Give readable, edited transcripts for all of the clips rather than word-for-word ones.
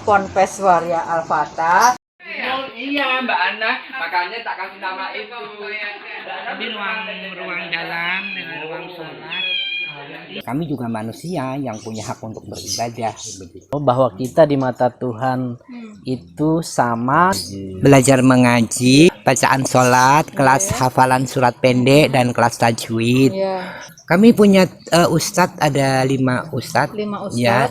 Ponpes Waria Al-Fatah. Iya Mbak Ana, makanya tak kasih nama itu. Di ruang dalam dengan ruang sholat. Kami juga manusia yang punya hak untuk beribadah begitu. Bahwa kita di mata Tuhan itu sama. Belajar mengaji, bacaan sholat, kelas hafalan surat pendek dan kelas tajwid. Ya, Kami punya ustadz, ada 5 ustadz. 5 ustadz. Ya.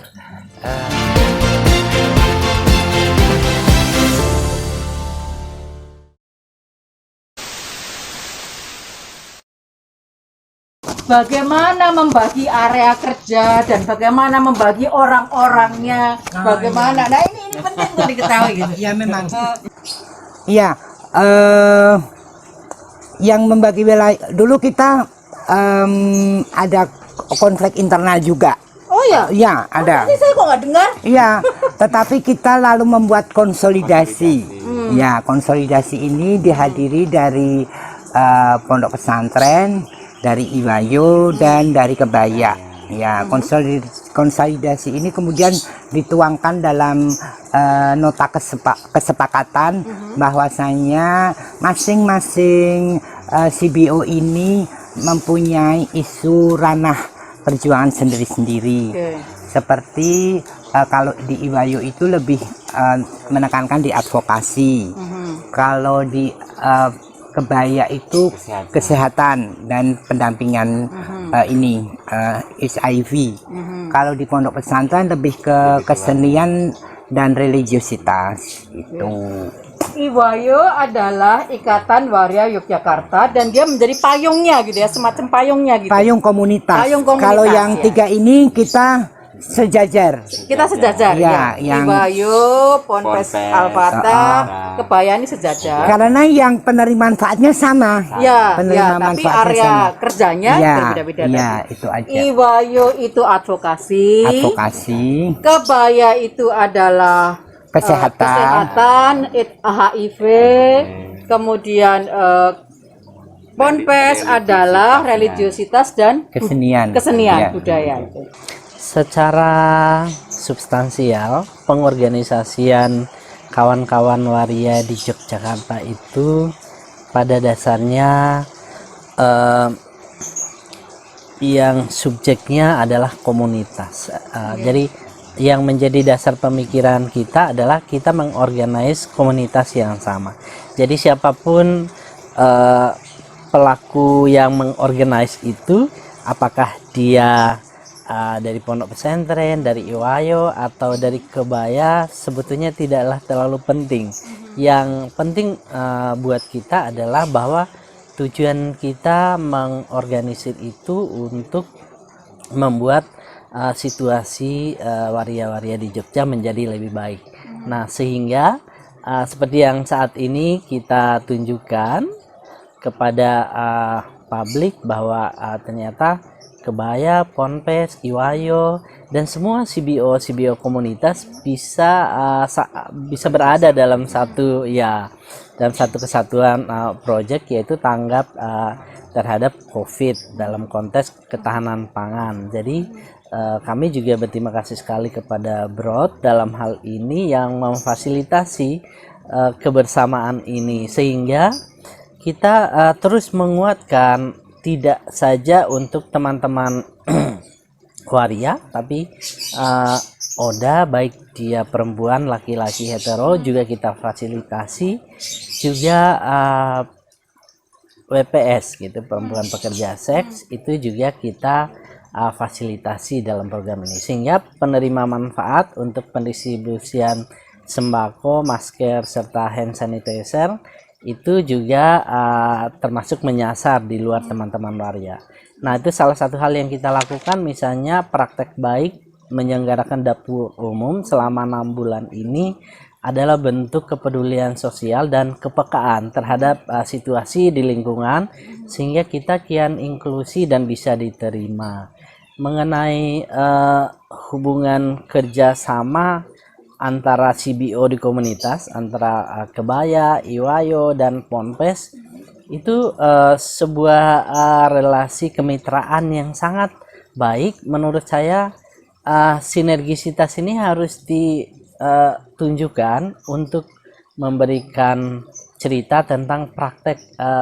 Bagaimana membagi area kerja dan bagaimana membagi orang-orangnya, bagaimana. Nah ini penting untuk diketahui gitu. Ya memang. Iya. Yang membagi wilayah dulu kita ada konflik internal juga. Oh ya? Ya ada. Ini saya kok nggak dengar? Iya, tetapi kita lalu membuat konsolidasi. Ya, konsolidasi ini dihadiri dari pondok pesantren, dari Iwayo dan dari Kebaya. Ya, konsolidasi ini kemudian dituangkan dalam nota kesepakatan bahwasanya masing-masing CBO ini mempunyai isu ranah perjuangan sendiri-sendiri. Seperti kalau di Iwayo itu lebih menekankan di advokasi. Kalau di Kebaya itu kesehatan dan pendampingan HIV. Kalau di pondok pesantren lebih ke kesenian dan religiositas itu. Iwayo adalah Ikatan Waria Yogyakarta dan dia menjadi payungnya gitu ya, semacam payungnya gitu. Payung komunitas. Payung komunitas, Kalau yang ya. 3 ini kita sejajar. Kita sejajar Ya, ya. yang- Iwayo, Ponpes Al-Fatah, Kebaya ini sejajar. Karena yang penerima manfaatnya sama. Ya, Penerima ya, tapi manfaatnya area sama. kerjanya Ya, berbeda-beda. ya, tadi. itu aja. Iwayo itu advokasi. Advokasi, Kebaya itu adalah kesehatan, HIV, kemudian Ponpes adalah religiositas dan kesenian. Ya. budaya. Secara substansial, pengorganisasian kawan-kawan waria di Yogyakarta itu pada dasarnya yang subjeknya adalah komunitas. Jadi yang menjadi dasar pemikiran kita adalah kita mengorganize komunitas yang sama. Jadi siapapun pelaku yang mengorganize itu, apakah dia dari pondok pesantren, dari Iwayo atau dari Kebaya, sebetulnya tidaklah terlalu penting. Yang penting buat kita adalah bahwa tujuan kita mengorganisir itu untuk membuat situasi waria-waria di Jogja menjadi lebih baik. Nah, sehingga seperti yang saat ini kita tunjukkan kepada publik bahwa ternyata Kebaya, Ponpes, Iwayo dan semua CBO komunitas bisa berada dalam satu kesatuan project, yaitu tanggap terhadap COVID dalam konteks ketahanan pangan. Jadi kami juga berterima kasih sekali kepada Brod dalam hal ini yang memfasilitasi kebersamaan ini, sehingga kita terus menguatkan tidak saja untuk teman-teman waria, tapi Oda, baik dia perempuan, laki-laki, hetero, juga kita fasilitasi, juga WPS gitu, perempuan pekerja seks, itu juga kita fasilitasi dalam program ini, sehingga penerima manfaat untuk pendistribusian sembako, masker, serta hand sanitizer itu juga termasuk menyasar di luar teman-teman waria. Nah, itu salah satu hal yang kita lakukan, misalnya praktek baik menyelenggarakan dapur umum selama 6 bulan ini adalah bentuk kepedulian sosial dan kepekaan terhadap situasi di lingkungan, sehingga kita kian inklusi dan bisa diterima. Mengenai hubungan kerjasama antara CBO di komunitas, antara Kebaya, Iwayo, dan Ponpes, itu sebuah relasi kemitraan yang sangat baik. Menurut saya sinergisitas ini harus tunjukkan untuk memberikan cerita tentang praktek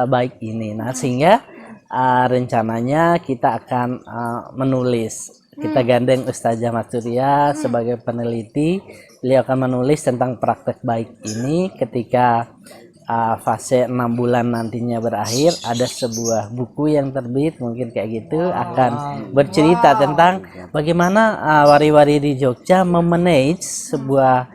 baik ini. Nah, sehingga rencananya kita akan menulis. Kita gandeng Ustazah Maturia sebagai peneliti. Beliau akan menulis tentang praktek baik ini ketika fase 6 bulan nantinya berakhir, ada sebuah buku yang terbit mungkin kayak gitu, akan bercerita tentang bagaimana wari-wari di Jogja memanage sebuah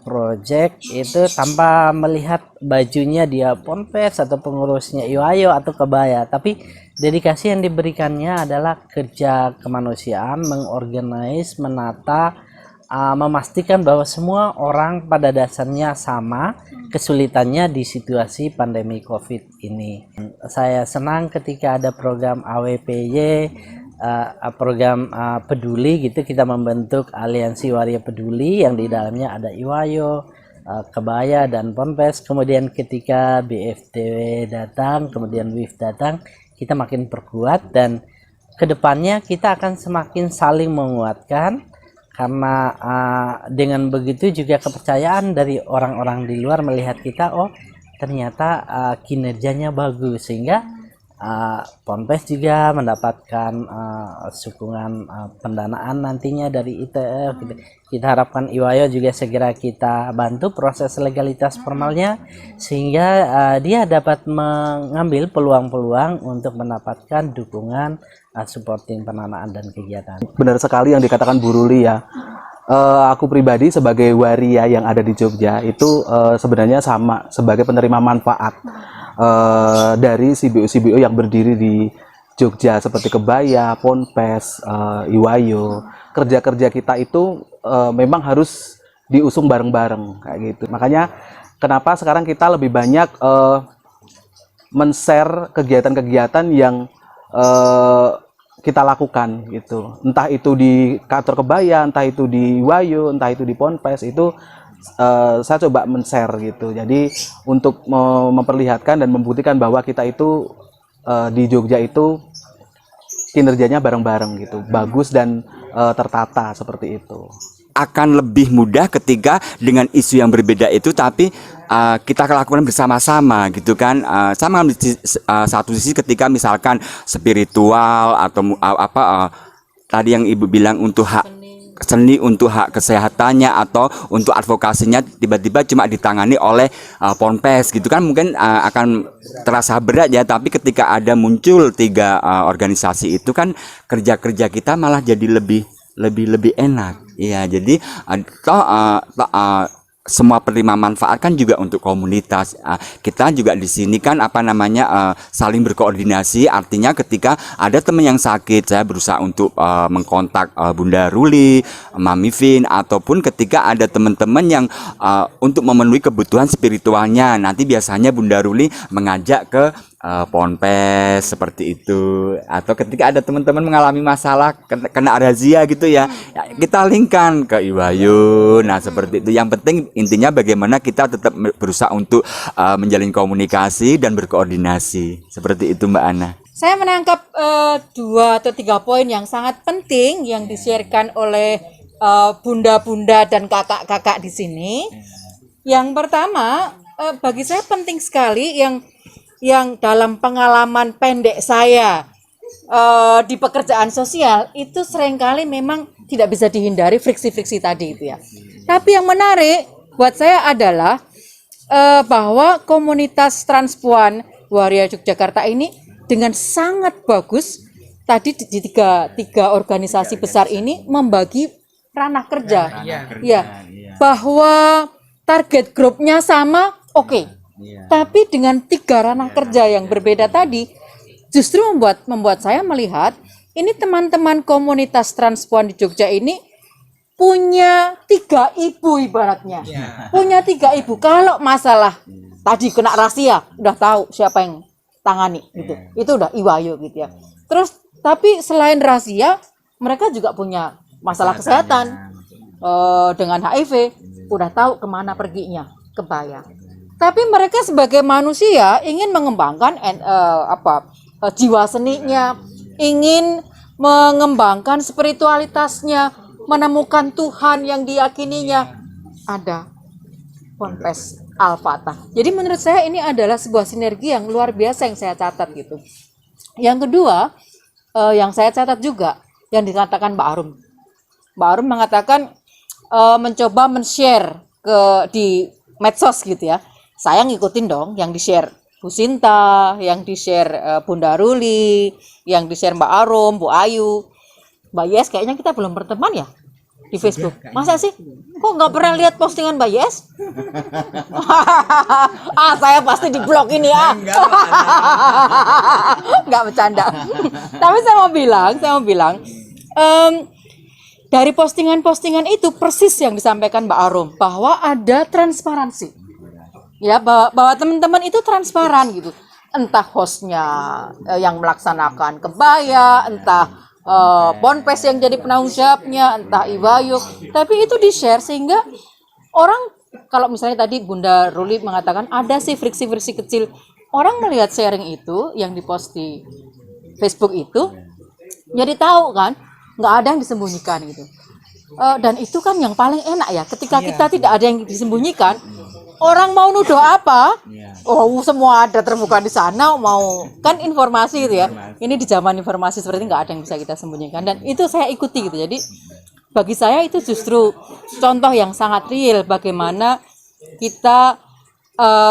project itu tanpa melihat bajunya dia ponpes atau pengurusnya Iwayo atau kebaya, tapi dedikasi yang diberikannya adalah kerja kemanusiaan, mengorganize, menata, memastikan bahwa semua orang pada dasarnya sama kesulitannya di situasi pandemi COVID ini. Saya senang ketika ada program AWPY, program peduli gitu, kita membentuk aliansi waria peduli yang di dalamnya ada Iwayo, kebaya dan ponpes. Kemudian ketika BFTW datang, kemudian WIF datang, kita makin perkuat dan kedepannya kita akan semakin saling menguatkan. Karena dengan begitu juga kepercayaan dari orang-orang di luar melihat kita, oh ternyata kinerjanya bagus, sehingga Ponpes juga mendapatkan sokongan pendanaan nantinya dari ITF. Kita harapkan Iwayo juga segera kita bantu proses legalitas formalnya, sehingga dia dapat mengambil peluang-peluang untuk mendapatkan dukungan supporting pendanaan dan kegiatan. Benar sekali yang dikatakan Bu Ruli ya. Aku pribadi sebagai waria yang ada di Jogja itu sebenarnya sama sebagai penerima manfaat dari CBO yang berdiri di Jogja seperti kebaya, ponpes, Iwayo. Kerja-kerja kita itu memang harus diusung bareng-bareng kayak gitu. Makanya kenapa sekarang kita lebih banyak men-share kegiatan-kegiatan yang kita lakukan gitu, entah itu di kantor kebaya, entah itu di Iwayo, entah itu di ponpes, itu saya coba men-share gitu. Jadi untuk memperlihatkan dan membuktikan bahwa kita itu di Jogja itu kinerjanya bareng-bareng gitu, bagus dan tertata seperti itu. Akan lebih mudah ketika dengan isu yang berbeda itu tapi kita lakukan bersama-sama gitu kan. Sama di satu sisi ketika misalkan spiritual atau tadi yang Ibu bilang untuk hak seni, untuk hak kesehatannya atau untuk advokasinya tiba-tiba cuma ditangani oleh Ponpes gitu kan, mungkin akan terasa berat ya. Tapi ketika ada muncul 3 organisasi itu kan kerja-kerja kita malah jadi lebih enak. Iya, jadi semua penerima manfaat kan juga untuk komunitas. Kita juga di sini kan saling berkoordinasi. Artinya ketika ada teman yang sakit, saya berusaha untuk mengkontak Bunda Ruli, Mami Vin, ataupun ketika ada teman-teman yang untuk memenuhi kebutuhan spiritualnya, nanti biasanya Bunda Ruli mengajak ke Ponpes seperti itu. Atau ketika ada teman-teman mengalami masalah kena razia gitu ya, kita linkkan ke Iwayo. Nah seperti itu. Yang penting intinya bagaimana kita tetap berusaha untuk menjalin komunikasi dan berkoordinasi. Seperti itu Mbak Ana. Saya menangkap 2 atau 3 poin yang sangat penting yang di-sharekan oleh bunda-bunda dan kakak-kakak di sini. Yang pertama, bagi saya penting sekali yang dalam pengalaman pendek saya di pekerjaan sosial itu seringkali memang tidak bisa dihindari friksi-friksi tadi itu ya. Tapi yang menarik buat saya adalah bahwa komunitas Transpuan Waria Yogyakarta ini dengan sangat bagus tadi di tiga organisasi besar ini membagi ranah kerja. Bahwa target grupnya sama, oke. Tapi dengan 3 ranah kerja yang berbeda tadi justru membuat saya melihat ini teman-teman komunitas Transpuan di Jogja ini punya 3 ibu ibaratnya. Punya 3 ibu. Kalau masalah tadi kena rahasia, udah tahu siapa yang tangani gitu. Itu udah Iwayo gitu ya. Terus tapi selain rahasia, mereka juga punya masalah kesehatan dengan HIV, udah tahu kemana perginya, kebaya. Tapi mereka sebagai manusia ingin mengembangkan jiwa seninya, ingin mengembangkan spiritualitasnya, menemukan Tuhan yang diyakininya. ada Ponpes Al-Fatah. Jadi menurut saya ini adalah sebuah sinergi yang luar biasa yang saya catat gitu. Yang kedua, yang saya catat juga yang dikatakan Mbak Arum. Mbak Arum mengatakan mencoba men-share di medsos gitu ya. Saya ngikutin dong yang di-share Bu Sinta, yang di-share Bunda Ruli, yang di-share Mbak Arum, Bu Ayu, Mbak Yes. Kayaknya kita belum berteman ya di Facebook. Masa sih? Kok nggak pernah lihat postingan Mbak Yes? Saya pasti di blog ini ya. Nggak bercanda. Tapi saya mau bilang, dari postingan-postingan itu persis yang disampaikan Mbak Arum, bahwa ada transparansi. Ya, bahwa teman-teman itu transparan gitu. Entah hostnya yang melaksanakan kebaya, entah Ponpes yang jadi penanggung jawabnya, entah Iwayu, tapi itu di-share sehingga orang, kalau misalnya tadi Bunda Ruli mengatakan ada sih friksi-friksi kecil, orang melihat sharing itu yang dipost di Facebook itu, jadi tahu kan, nggak ada yang disembunyikan gitu. Dan itu kan yang paling enak ya, ketika kita tidak ada yang disembunyikan, orang mau nuduh apa, semua ada terbuka di sana, mau kan informasi gitu ya. Ini di zaman informasi seperti nggak ada yang bisa kita sembunyikan, dan itu saya ikuti gitu. Jadi bagi saya itu justru contoh yang sangat real bagaimana kita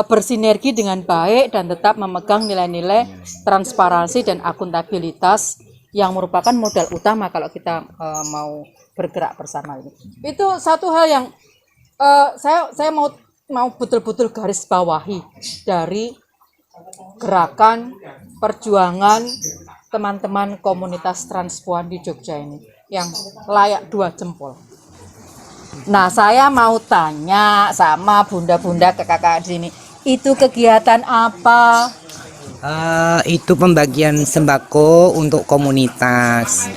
bersinergi dengan baik dan tetap memegang nilai-nilai transparansi dan akuntabilitas yang merupakan modal utama kalau kita mau bergerak bersama ini. Itu satu hal yang saya mau betul-betul garis bawahi dari gerakan perjuangan teman-teman komunitas transpuan di Jogja ini yang layak 2 jempol. Nah, saya mau tanya sama bunda-bunda ke kakak di sini, itu kegiatan apa? Itu pembagian sembako untuk komunitas.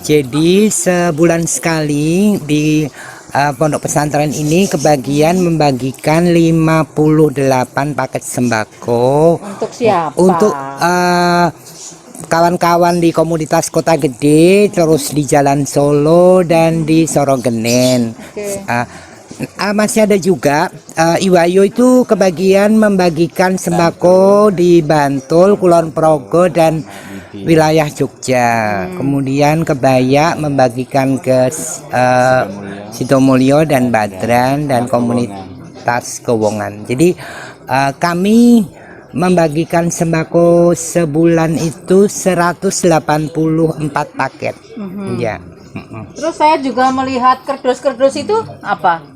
Jadi sebulan sekali di pondok pesantren ini kebagian membagikan 58 paket sembako. Untuk siapa? Untuk kawan-kawan di komunitas Kota Gede, terus di Jalan Solo dan di Sorogenen. Masih ada juga Iwayo itu kebagian membagikan sembako di Bantul, Kulon Progo dan wilayah Jogja. Kemudian Kebaya membagikan ke Sidomulyo dan Badran dan komunitas Kewongan. Jadi kami membagikan sembako sebulan itu 184 paket. Ya. Terus saya juga melihat kerdus-kerdus itu apa?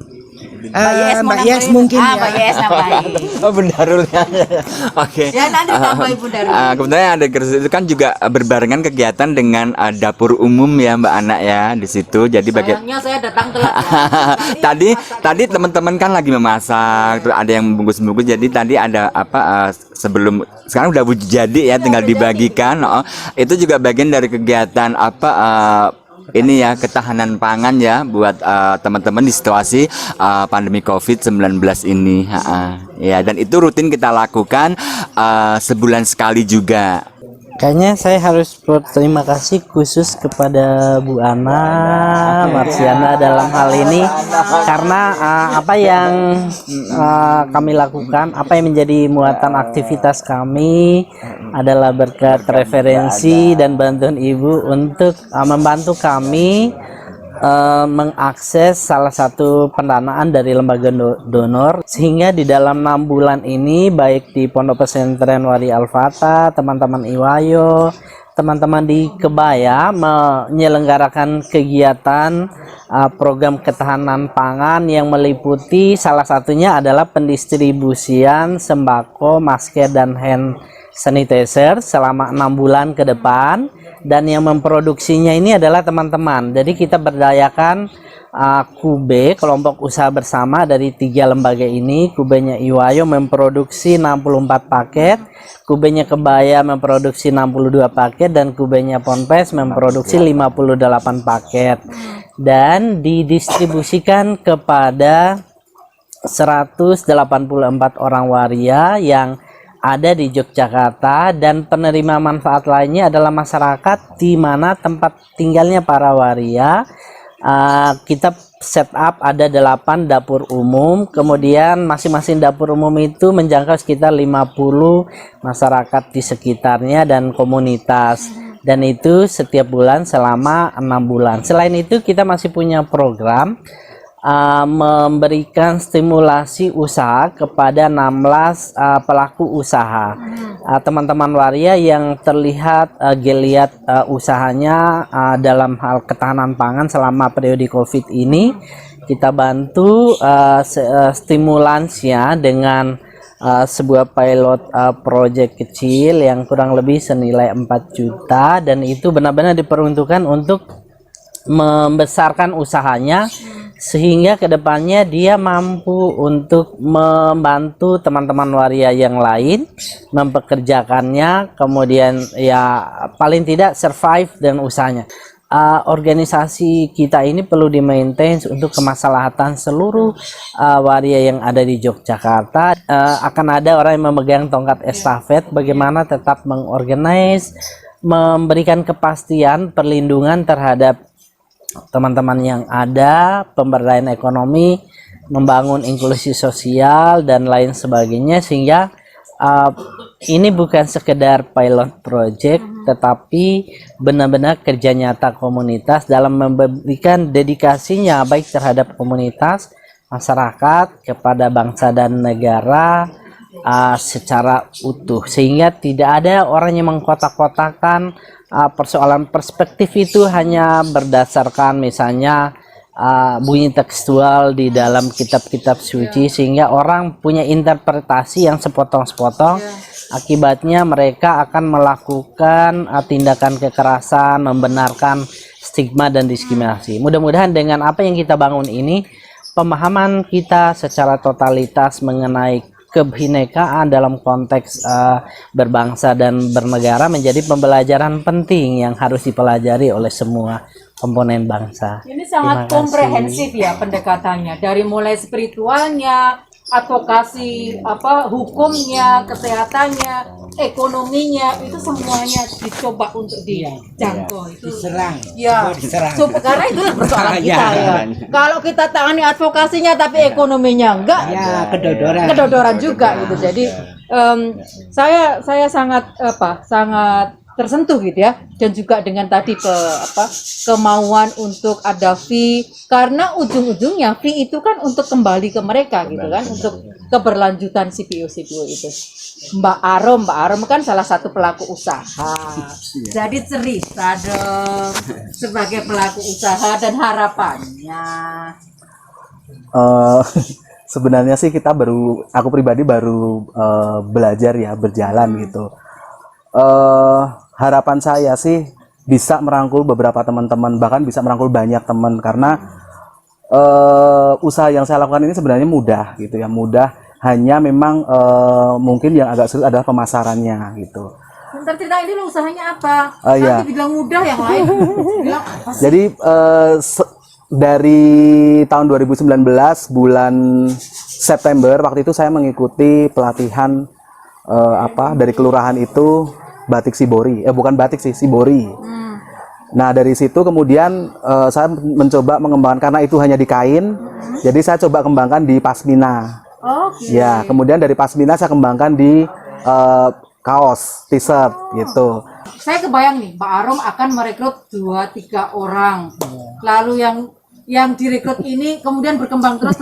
Mbak Yes mungkin ya. Mbak Yes nambahin. Bunda Rulnya. Oke. Ya nanti tambahin Bunda Ruli. Kebetulan ada kerja itu kan juga berbarengan kegiatan dengan dapur umum ya Mbak Anak ya di situ. Jadi bagian Sayangnya saya datang telat. tadi teman-teman kan lagi memasak, terus ada yang bungkus-bungkus. Jadi tadi ada apa sebelum sekarang udah wujud jadi ya, tinggal dibagikan. Itu juga bagian dari kegiatan apa ini ya, ketahanan pangan ya buat teman-teman di situasi pandemi COVID-19 ini. Ya, dan itu rutin kita lakukan sebulan sekali juga. Kayaknya saya harus berterima kasih khusus kepada Bu Ana Marsiana dalam hal ini, karena apa yang kami lakukan, apa yang menjadi muatan aktivitas kami adalah berkat referensi dan bantuan Ibu untuk membantu kami mengakses salah satu pendanaan dari lembaga donor, sehingga di dalam 6 bulan ini baik di Pondok Pesantren Wari Al-Fatah, teman-teman Iwayo, teman-teman di Kebaya menyelenggarakan kegiatan program ketahanan pangan yang meliputi salah satunya adalah pendistribusian sembako, masker dan hand sanitizer selama 6 bulan ke depan. Dan yang memproduksinya ini adalah teman-teman. Jadi kita berdayakan Kube, kelompok usaha bersama dari 3 lembaga ini. Kubenya Iwayo memproduksi 64 paket, Kubenya Kebaya memproduksi 62 paket, dan Kubenya Ponpes memproduksi 58 paket. Dan didistribusikan kepada 184 orang waria yang ada di Yogyakarta, dan penerima manfaat lainnya adalah masyarakat di mana tempat tinggalnya para waria. Kita setup ada 8 dapur umum, kemudian masing-masing dapur umum itu menjangkau sekitar 50 masyarakat di sekitarnya dan komunitas, dan itu setiap bulan selama 6 bulan. Selain itu kita masih punya program memberikan stimulasi usaha kepada 16 pelaku usaha, teman-teman waria yang terlihat geliat usahanya dalam hal ketahanan pangan selama periode COVID ini. Kita bantu stimulansnya dengan sebuah pilot project kecil yang kurang lebih senilai 4 juta, dan itu benar-benar diperuntukkan untuk membesarkan usahanya sehingga kedepannya dia mampu untuk membantu teman-teman waria yang lain mempekerjakannya, kemudian ya paling tidak survive dengan usahanya. Organisasi kita ini perlu di-maintain untuk kemaslahatan seluruh waria yang ada di Yogyakarta. Akan ada orang yang memegang tongkat estafet bagaimana tetap mengorganize, memberikan kepastian perlindungan terhadap teman-teman yang ada, pemberdayaan ekonomi, membangun inklusi sosial dan lain sebagainya, sehingga ini bukan sekedar pilot project tetapi benar-benar kerja nyata komunitas dalam memberikan dedikasinya baik terhadap komunitas, masyarakat, kepada bangsa dan negara secara utuh, sehingga tidak ada orang yang mengkotak-kotakan persoalan perspektif itu hanya berdasarkan misalnya bunyi tekstual di dalam kitab-kitab suci, sehingga orang punya interpretasi yang sepotong-sepotong. Akibatnya mereka akan melakukan tindakan kekerasan, membenarkan stigma dan diskriminasi. Mudah-mudahan dengan apa yang kita bangun ini, pemahaman kita secara totalitas mengenai kebinekaan dalam konteks berbangsa dan bernegara menjadi pembelajaran penting yang harus dipelajari oleh semua komponen bangsa. Ini sangat komprehensif ya pendekatannya, dari mulai spiritualnya, advokasi, hukumnya, kesehatannya, ekonominya, itu semuanya dicoba untuk dijangkau. Itu Diserang. ya, karena itu persoalan kita ya. Kalau kita tangani advokasinya tapi ekonominya enggak, Ya, kedodoran. kedodoran juga gitu. Jadi saya sangat sangat tersentuh gitu ya, dan juga dengan tadi kemauan untuk ada fee, karena ujung-ujungnya fee itu kan untuk kembali ke mereka gitu kan, untuk keberlanjutan CPO itu. Mbak Arom kan salah satu pelaku usaha. Jadi cerita dong sebagai pelaku usaha dan harapannya. Sebenarnya sih aku pribadi baru belajar ya, berjalan gitu. Harapan saya sih bisa merangkul beberapa teman-teman, bahkan bisa merangkul banyak teman, karena usaha yang saya lakukan ini sebenarnya mudah gitu ya, mudah, hanya memang mungkin yang agak sulit adalah pemasarannya gitu. Bentar, ceritain dulu usahanya apa? Iya. Nanti bilang mudah, yang lain bilang apa sih? Jadi dari tahun 2019 bulan September waktu itu saya mengikuti pelatihan dari kelurahan itu, batik Sibori, bukan batik sih, Sibori. Nah dari situ kemudian saya mencoba mengembangkan, karena itu hanya di kain, jadi saya coba kembangkan di pasmina. Ya, kemudian dari pasmina saya kembangkan di kaos, t-shirt gitu. Saya kebayang nih, Pak Arom akan merekrut 2-3 orang. Lalu yang direkrut ini kemudian berkembang terus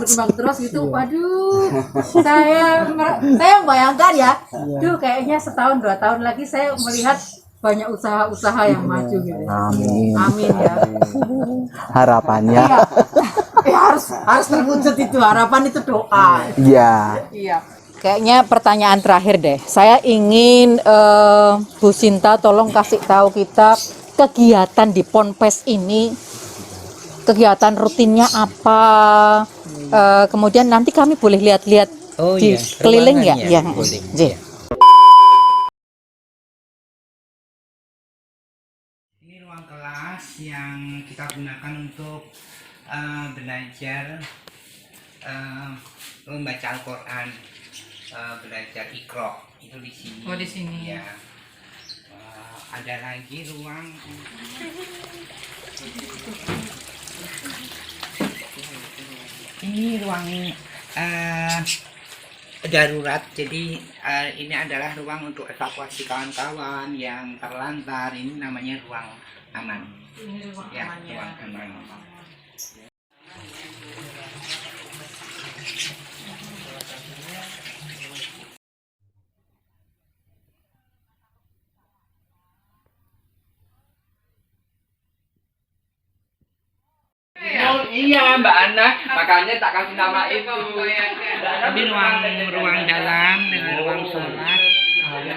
gitu. Waduh, saya membayangkan ya. Duh, kayaknya setahun 2 tahun lagi saya melihat banyak usaha-usaha yang maju gitu. Amin. Amin ya. Harapannya. Iya. Harus terwujud itu, harapan itu doa. Iya. Iya. Kayaknya pertanyaan terakhir deh. Saya ingin Bu Sinta tolong kasih tahu kita kegiatan di Ponpes ini, kegiatan rutinnya apa. Kemudian nanti kami boleh lihat-lihat di keliling ya. ruangannya. Ya. Boleh. Ini ruang kelas yang kita gunakan untuk belajar membaca Al-Quran, belajar Iqra itu di sini. Oh, di sini. Ya. Ada lagi ruang Ini ruang darurat. Jadi ini adalah ruang untuk evakuasi kawan-kawan yang terlantar. Ini namanya ruang aman. Ini ruang Ya, aman ya. ruang aman. Oh iya Mbak Ana, makanya tak kasih nama itu. Ini ruang dalam dengan ruang sholat.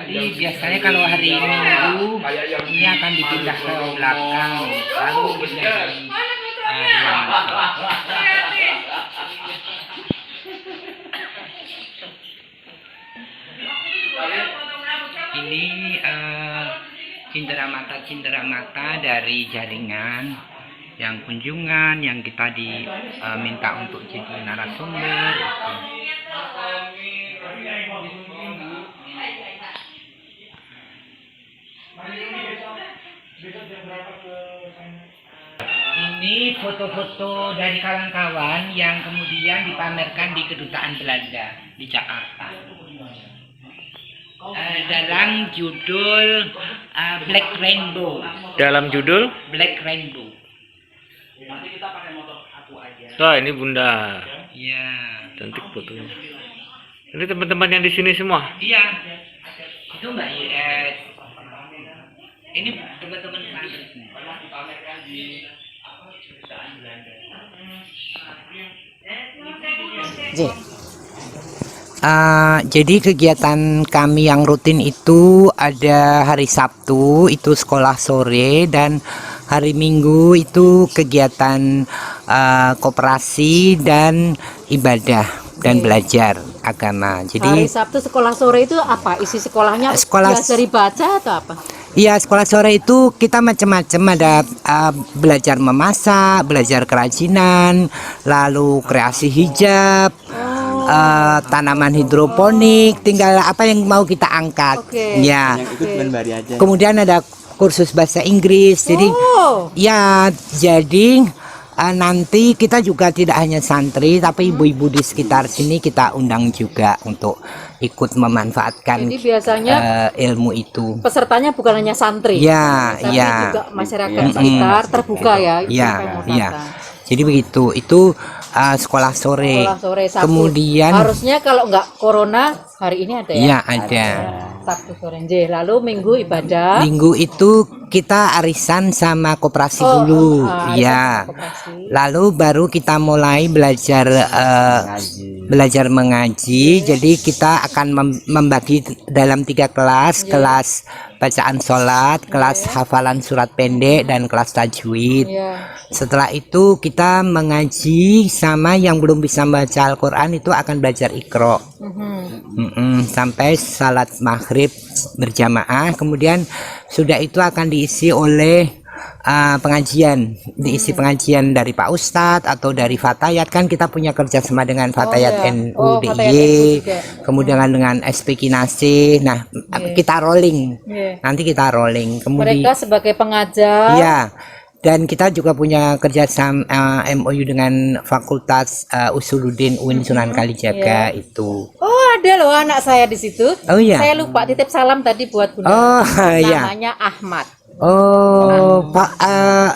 Jadi biasanya kalau hari Minggu ini akan dipindah ke belakang, lalu menjadi ruang. Ini cindera mata dari jaringan yang kunjungan yang kita diminta untuk jadi narasumber. Ini foto-foto dari kawan-kawan yang kemudian dipamerkan di Kedutaan Belanda di Jakarta. Dalam judul Black Rainbow. Dalam judul, Black Rainbow. wah ini Bunda, Ya. cantik fotonya. Ini teman-teman yang di sini semua. Iya. Itu Mbak Yes. Ini teman-teman santri. Jadi kegiatan kami yang rutin itu ada hari Sabtu itu sekolah sore, dan hari Minggu itu kegiatan koperasi dan ibadah dan belajar agama. Hari Jadi Sabtu sekolah sore itu apa? Isi sekolahnya Sekolah- belajar baca atau apa? iya, sekolah sore itu kita macam-macam, ada belajar memasak, belajar kerajinan, lalu kreasi hijab, tanaman hidroponik, tinggal apa yang mau kita angkat. Oke. Ya. Yang ikut cuma Bari aja. Kemudian ada kursus bahasa Inggris. Jadi Oh, ya, jadi nanti kita juga tidak hanya santri, tapi ibu-ibu di sekitar sini kita undang juga untuk ikut memanfaatkan jadi biasanya ilmu itu. pesertanya bukan hanya santri, Ya, tapi ya. juga masyarakat sekitar terbuka ya. Ya, siapa yang mau ya. datang. Jadi begitu. Itu sekolah sore. Sekolah sore Sabtu. Kemudian harusnya kalau nggak corona hari ini ada ya. ya ada. Sabtu sore. Nggih. Lalu Minggu ibadah. Minggu itu kita arisan sama koperasi Oh, dulu. arisan Ya. sama koperasi. Lalu baru kita mulai belajar belajar mengaji. Jadi kita akan membagi dalam 3 kelas, kelas bacaan sholat, kelas hafalan surat pendek, dan kelas tajwid. Ya. Setelah itu kita mengaji, sama yang belum bisa baca Al-Quran itu akan belajar Iqra. Sampai salat maghrib berjamaah. Kemudian sudah itu akan diisi oleh pengajian, diisi pengajian dari Pak Ustadz atau dari Fatayat. Kan kita punya kerjasama dengan Fatayat ya. NU Oh, DIY, Fatayat NU juga. kemudian dengan SP Kinasih. Nah, kita rolling. Iya. Nanti kita rolling. Kemudian Mereka sebagai pengajar. ya, dan kita juga punya kerjasama MOU dengan Fakultas Usuluddin UIN Sunan Kalijaga itu. Oh, ada loh anak saya di situ. Oh iya. Saya lupa titip salam tadi buat Bunda. Oh iya. Namanya Ahmad. Oh, Pak,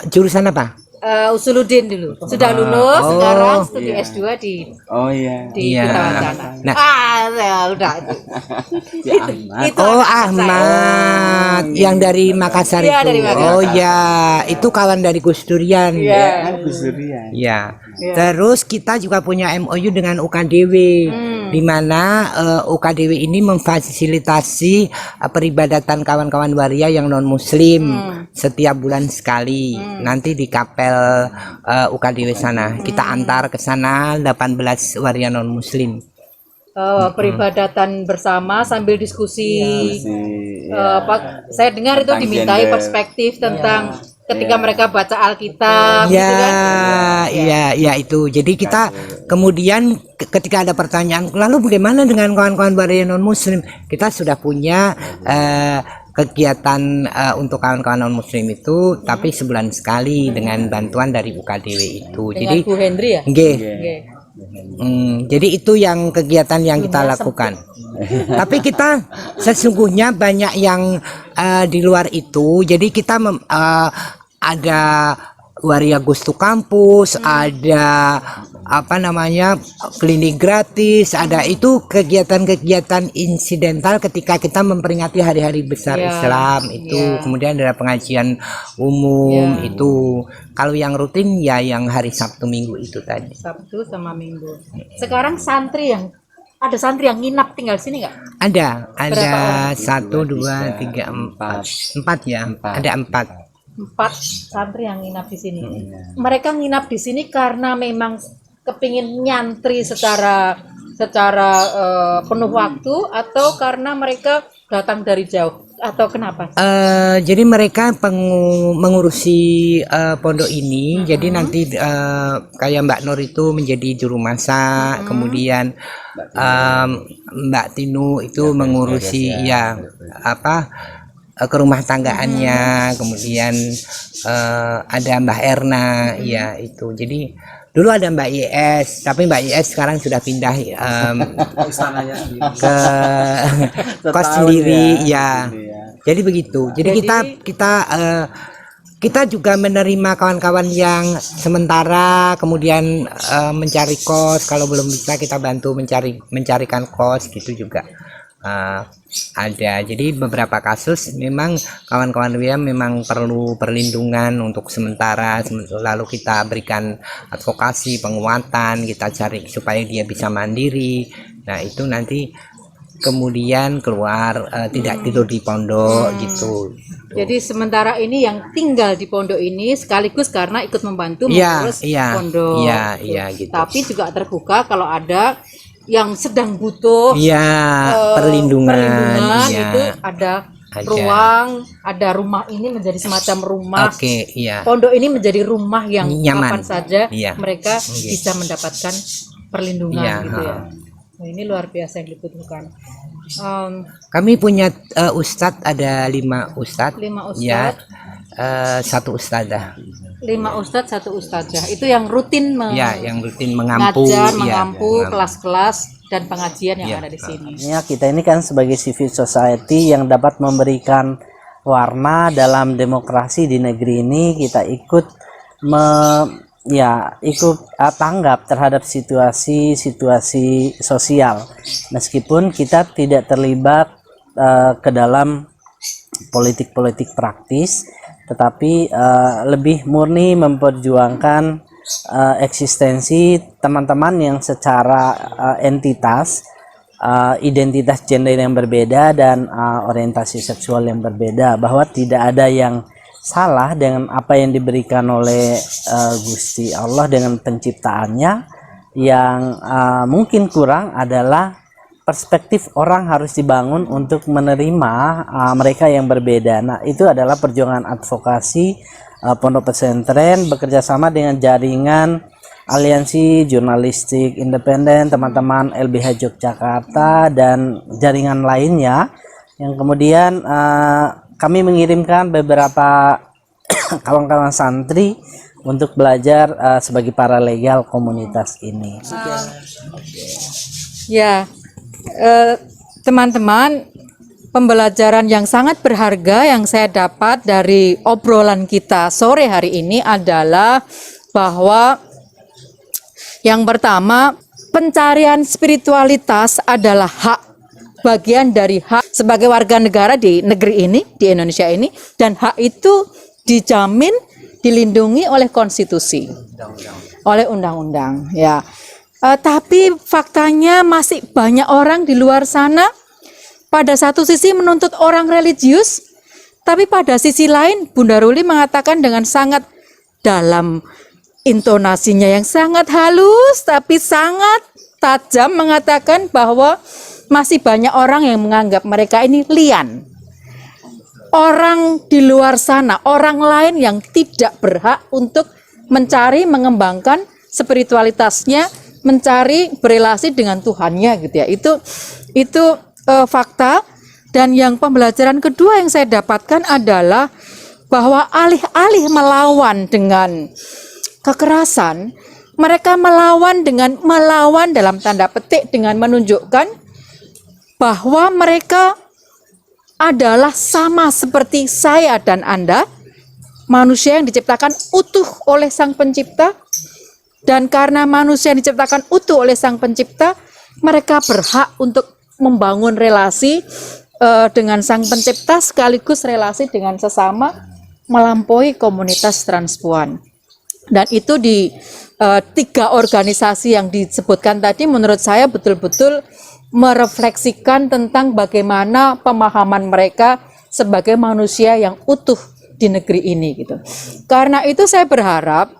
jurusan apa? Usuluddin dulu. Sudah lulus, Oh, sekarang studi S2 di Oh iya. di Iya. Pita Wacana. Nah. Ya udah itu. Si Ahmad. Itu Oh, anak saya. Ahmad yang dari Makassar Iya, itu. dari Makassar. Oh ya, itu kawan dari Gus Durian. Iya. Kan Gus Durian. Ya. Terus kita juga punya MOU dengan UKDW, di mana UKDW ini memfasilitasi peribadatan kawan-kawan waria yang non Muslim setiap bulan sekali. Nanti di kapel UKDW sana kita antar ke sana 18 waria non Muslim. Peribadatan bersama sambil diskusi. Ya. Apa, saya dengar itu Tentang dimintai gender. perspektif tentang ketika mereka baca Alkitab gitu kan. Ya itu. Jadi kita kemudian ketika ada pertanyaan, lalu bagaimana dengan kawan-kawan waria non Muslim? Kita sudah punya kegiatan untuk kawan-kawan non Muslim itu, tapi sebulan sekali dengan bantuan dari UKDW itu. Dengan Jadi Bu Hendri ya. nggih. Nggih. Jadi itu yang kegiatan yang kita lakukan. Tapi kita sesungguhnya banyak yang di luar itu. Jadi kita ada Waria Gustu Kampus, ada apa namanya klinik gratis, ada itu kegiatan-kegiatan insidental ketika kita memperingati hari-hari besar Islam itu. Kemudian ada pengajian umum itu. Kalau yang rutin ya yang hari Sabtu Minggu itu tadi. Sabtu sama Minggu. Sekarang ada santri yang nginap tinggal sini nggak? Ada Berapa orang? 1, 2, 3, 4 ya. Ada 4. 4 santri yang nginap di sini. Mereka nginap di sini karena memang kepingin nyantri secara penuh waktu, atau karena mereka datang dari jauh, atau kenapa? Jadi mereka mengurusi pondok ini. Jadi nanti kayak Mbak Nur itu menjadi juru masak, kemudian Mbak Tinu itu mengurusi ya apa ke rumah tanggaannya, kemudian ada Mbak Erna, ya itu. Jadi dulu ada Mbak YS, tapi Mbak YS sekarang sudah pindah ke kos sendiri, ya. Jadi begitu. Jadi kita juga menerima kawan-kawan yang sementara, kemudian mencari kos. Kalau belum bisa kita bantu mencarikan kos gitu juga. Ada. Jadi beberapa kasus memang kawan-kawan dia memang perlu perlindungan untuk sementara, lalu kita berikan advokasi, penguatan, kita cari supaya dia bisa mandiri. Nah itu nanti kemudian keluar tidak tidur di pondok gitu. Jadi sementara ini yang tinggal di pondok ini sekaligus karena ikut membantu mengurus pondok. Iya gitu. Tapi juga terbuka kalau ada yang sedang butuh perlindungan ya. Itu ada ruang, ada rumah ini menjadi semacam rumah. Pondok ini menjadi rumah yang nyaman. Kapan saja mereka bisa mendapatkan perlindungan gitu ya. Nah, ini luar biasa yang dibutuhkan. Kami punya ustadz, ada 5 ustadz. 5 ustadz. Ya, 1 ustadzah. 5 ustadz, 1 ustadzah. Itu yang rutin yang rutin mengampu kelas-kelas dan pengajian yang ada di sini. Ya, kita ini kan sebagai civil society yang dapat memberikan warna dalam demokrasi di negeri ini. Kita ikut tanggap terhadap situasi sosial, meskipun kita tidak terlibat ke dalam politik praktis, tetapi lebih murni memperjuangkan eksistensi teman-teman yang secara identitas gender yang berbeda dan orientasi seksual yang berbeda, bahwa tidak ada yang salah dengan apa yang diberikan oleh Gusti Allah dengan penciptaannya. Yang mungkin kurang adalah perspektif orang harus dibangun untuk menerima mereka yang berbeda. Nah, itu adalah perjuangan advokasi Pondok Pesantren bekerja sama dengan jaringan Aliansi Jurnalistik Independen, teman-teman LBH Yogyakarta dan jaringan lainnya, yang kemudian kami mengirimkan beberapa kawan-kawan santri untuk belajar sebagai paralegal komunitas ini. Teman-teman, pembelajaran yang sangat berharga yang saya dapat dari obrolan kita sore hari ini adalah bahwa yang pertama, pencarian spiritualitas adalah bagian dari hak sebagai warga negara di negeri ini, di Indonesia ini, dan hak itu dijamin, dilindungi oleh konstitusi, oleh undang-undang, ya. Tapi faktanya masih banyak orang di luar sana pada satu sisi menuntut orang religius, tapi pada sisi lain Bunda Ruli mengatakan dengan sangat dalam, intonasinya yang sangat halus tapi sangat tajam, mengatakan bahwa masih banyak orang yang menganggap mereka ini lian. Orang di luar sana, orang lain yang tidak berhak untuk mencari, mengembangkan spiritualitasnya, mencari berelasi dengan Tuhannya gitu ya. Itu fakta. Dan yang pembelajaran kedua yang saya dapatkan adalah bahwa alih-alih melawan dengan kekerasan, mereka melawan dalam tanda petik dengan menunjukkan bahwa mereka adalah sama seperti saya dan Anda, manusia yang diciptakan utuh oleh Sang Pencipta, dan karena manusia yang diciptakan utuh oleh Sang Pencipta, mereka berhak untuk membangun relasi dengan Sang Pencipta sekaligus relasi dengan sesama melampaui komunitas transpuan. Dan itu di 3 organisasi yang disebutkan tadi menurut saya betul-betul merefleksikan tentang bagaimana pemahaman mereka sebagai manusia yang utuh di negeri ini gitu. Karena itu saya berharap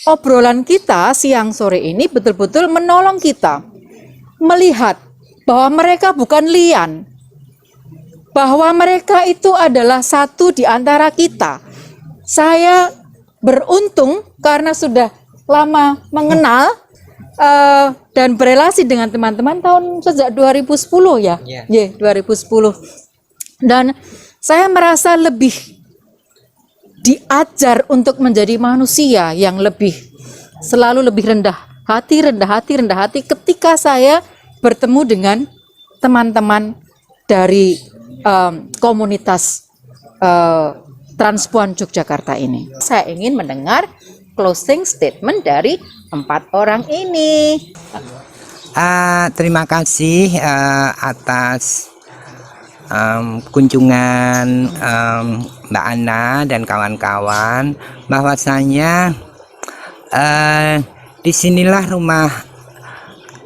obrolan kita siang sore ini betul-betul menolong kita melihat bahwa mereka bukan lian, bahwa mereka itu adalah satu di antara kita. Saya beruntung karena sudah lama mengenal dan berelasi dengan teman-teman sejak 2010 ya. 2010. Dan saya merasa lebih diajar untuk menjadi manusia yang selalu lebih rendah hati ketika saya bertemu dengan teman-teman dari komunitas Transpuan Yogyakarta ini. Saya ingin mendengar closing statement dari 4 orang ini. Terima kasih atas kunjungan Mbak Ana dan kawan-kawan. Bahwasanya disinilah rumah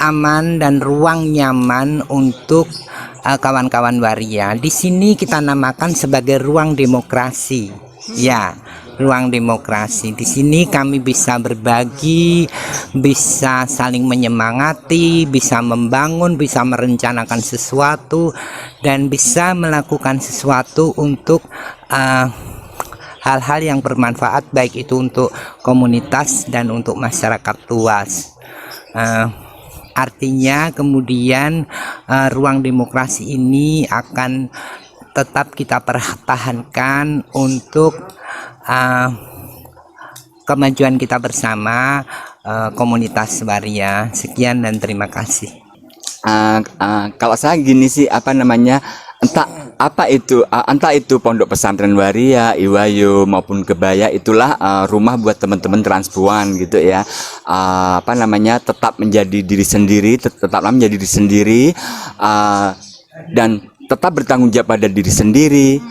aman dan ruang nyaman untuk kawan-kawan waria. Di sini kita namakan sebagai ruang demokrasi. Ya, ruang demokrasi. Di sini kami bisa berbagi, bisa saling menyemangati, bisa membangun, bisa merencanakan sesuatu, dan bisa melakukan sesuatu untuk hal-hal yang bermanfaat, baik itu untuk komunitas dan untuk masyarakat luas. Artinya kemudian ruang demokrasi ini akan tetap kita pertahankan untuk kemajuan kita bersama komunitas waria. Sekian dan terima kasih. Kalau saya gini sih, entah itu pondok pesantren waria, Iwayu maupun Kebaya, itulah rumah buat teman-teman transpuan gitu ya. Tetap menjadi diri sendiri, tetaplah menjadi diri sendiri, dan tetap bertanggung jawab pada diri sendiri,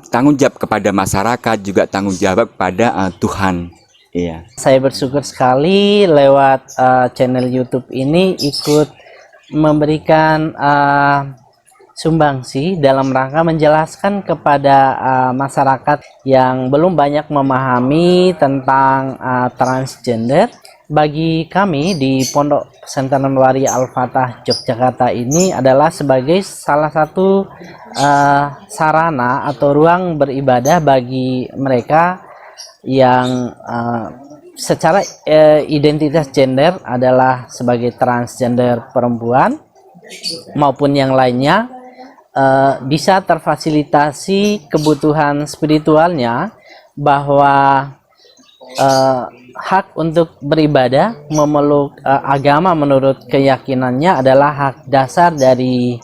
tanggung jawab kepada masyarakat, juga tanggung jawab kepada Tuhan. Iya. Saya bersyukur sekali lewat channel YouTube ini ikut memberikan sumbangsi dalam rangka menjelaskan kepada masyarakat yang belum banyak memahami tentang transgender. Bagi kami di Pondok Pesantren Waria Al-Fatah Yogyakarta ini adalah sebagai salah satu sarana atau ruang beribadah bagi mereka yang secara identitas gender adalah sebagai transgender perempuan maupun yang lainnya, bisa terfasilitasi kebutuhan spiritualnya, bahwa hak untuk beribadah, memeluk agama menurut keyakinannya adalah hak dasar dari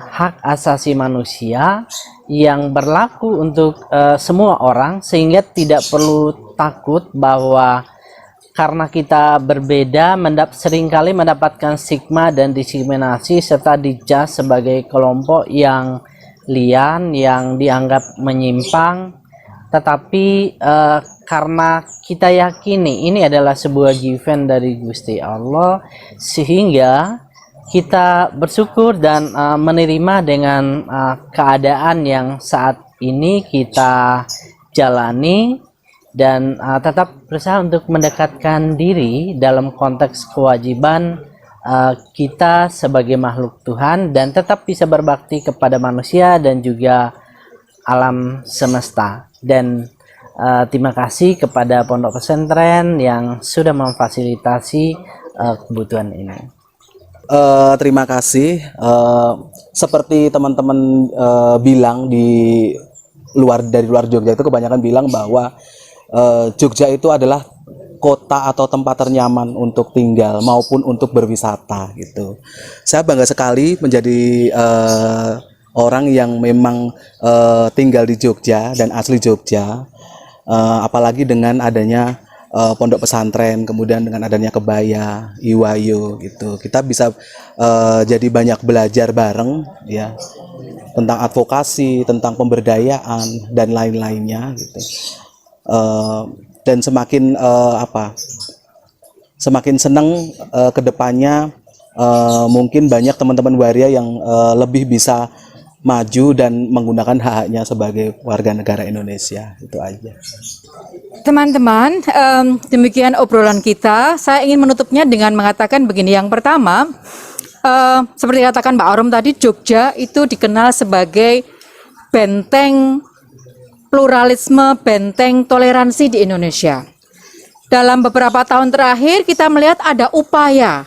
hak asasi manusia yang berlaku untuk semua orang, sehingga tidak perlu takut bahwa karena kita berbeda seringkali mendapatkan stigma dan diskriminasi serta dijudge sebagai kelompok yang lian, yang dianggap menyimpang. Tetapi karena kita yakini ini adalah sebuah given dari Gusti Allah, sehingga kita bersyukur dan menerima dengan keadaan yang saat ini kita jalani, dan tetap berusaha untuk mendekatkan diri dalam konteks kewajiban kita sebagai makhluk Tuhan, dan tetap bisa berbakti kepada manusia dan juga alam semesta. Dan terima kasih kepada Pondok Pesantren yang sudah memfasilitasi kebutuhan ini. Terima kasih. Seperti teman-teman bilang dari luar Jogja itu kebanyakan bilang bahwa Jogja itu adalah kota atau tempat ternyaman untuk tinggal maupun untuk berwisata gitu. Saya bangga sekali menjadi orang yang memang tinggal di Jogja dan asli Jogja. Apalagi dengan adanya pondok pesantren, kemudian dengan adanya kebaya, Iwayo gitu. Kita bisa jadi banyak belajar bareng ya tentang advokasi, tentang pemberdayaan dan lain-lainnya gitu. Dan semakin semakin senang ke depannya mungkin banyak teman-teman waria yang lebih bisa maju dan menggunakan hak-haknya sebagai warga negara Indonesia. Itu aja. Teman-teman, demikian obrolan kita. Saya ingin menutupnya dengan mengatakan begini. Yang pertama, seperti katakan Pak Arum tadi, Jogja itu dikenal sebagai benteng pluralisme, benteng toleransi di Indonesia. Dalam beberapa tahun terakhir kita melihat ada upaya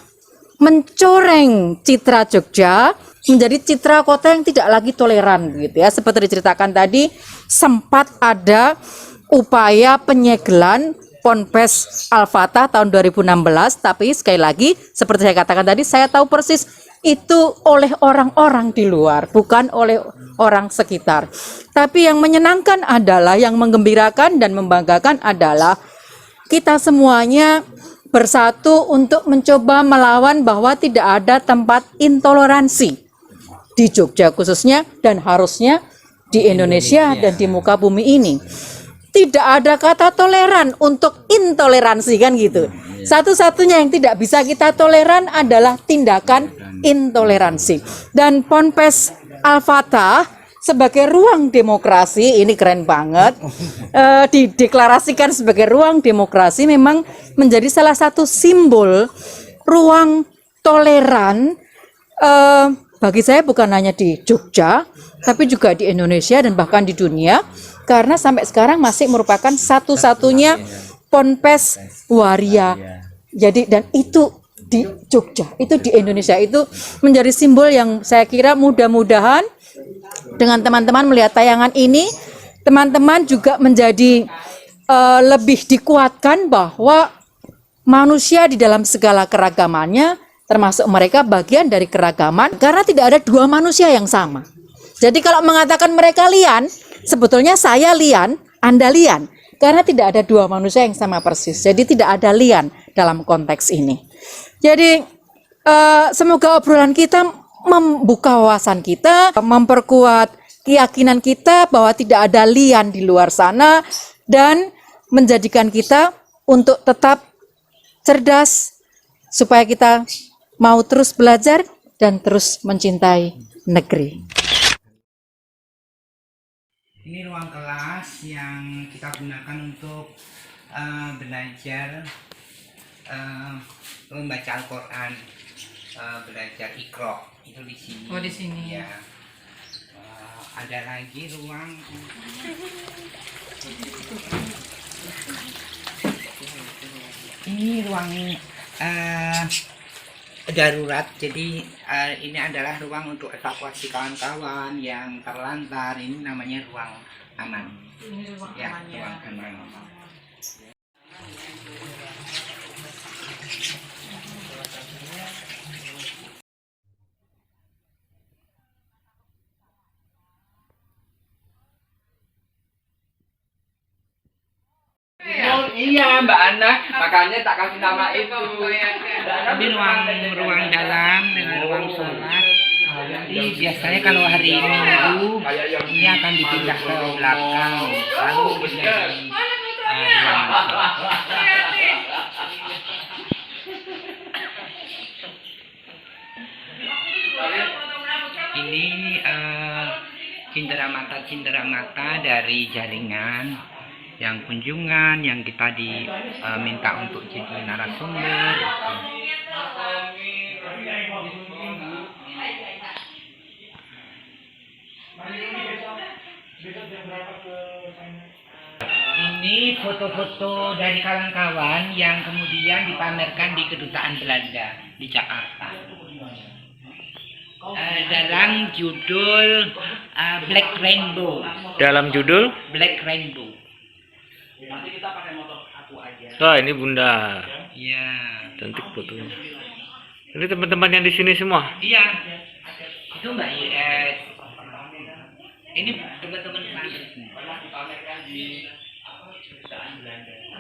mencoreng citra Jogja menjadi citra kota yang tidak lagi toleran gitu ya. Seperti diceritakan tadi, sempat ada upaya penyegelan Ponpes Al-Fatah tahun 2016, tapi sekali lagi seperti saya katakan tadi, saya tahu persis itu oleh orang-orang di luar, bukan oleh orang sekitar. Tapi yang menyenangkan adalah, yang menggembirakan dan membanggakan adalah kita semuanya bersatu untuk mencoba melawan bahwa tidak ada tempat intoleransi di Jogja khususnya, dan harusnya di Indonesia dan di muka bumi ini. Tidak ada kata toleran untuk intoleransi, kan gitu. Satu-satunya yang tidak bisa kita toleran adalah tindakan intoleransi. Dan Ponpes Al-Fatah sebagai ruang demokrasi, ini keren banget, dideklarasikan sebagai ruang demokrasi, memang menjadi salah satu simbol ruang toleran, bagi saya bukan hanya di Jogja, tapi juga di Indonesia dan bahkan di dunia, karena sampai sekarang masih merupakan satu-satunya ponpes waria. Jadi, dan itu di Jogja, itu di Indonesia, itu menjadi simbol yang saya kira mudah-mudahan dengan teman-teman melihat tayangan ini, teman-teman juga menjadi lebih dikuatkan bahwa manusia di dalam segala keragamannya, termasuk mereka bagian dari keragaman, karena tidak ada dua manusia yang sama. Jadi kalau mengatakan mereka lian, sebetulnya saya lian, Anda lian, karena tidak ada dua manusia yang sama persis. Jadi tidak ada lian dalam konteks ini. Jadi semoga obrolan kita membuka wawasan kita, memperkuat keyakinan kita bahwa tidak ada lian di luar sana, dan menjadikan kita untuk tetap cerdas, supaya kita mau terus belajar dan terus mencintai negeri. Ini ruang kelas yang kita gunakan untuk belajar membaca Al-Quran, belajar Iqra, itu di sini. Oh, di sini. Ya. Ada lagi ruang. Ini ruang darurat, jadi ini adalah ruang untuk evakuasi kawan-kawan yang terlantar. Ini namanya ruang aman. Ini ruang Ya, aman ya. ruang aman. Iya Mbak Ana, makanya tak kasih nama itu. Ini ruang dalam dengan ruang sholat. Jadi biasanya kalau hari Minggu ini akan dipindah ke belakang, lalu menjadi ruang. Ini cindera mata dari jaringan yang kunjungan yang kita diminta untuk jadi narasumber. Ini foto-foto dari kawan-kawan yang kemudian dipamerkan di Kedutaan Belanda di Jakarta. Dalam judul Black Rainbow. Dalam judul Black Rainbow. Nanti kita pakai motor aku aja. Wah, ini Bunda. Iya. Cantik fotonya. Ini teman-teman yang di sini semua. Iya. Itu Mbak IS. Ini teman-teman pesantren.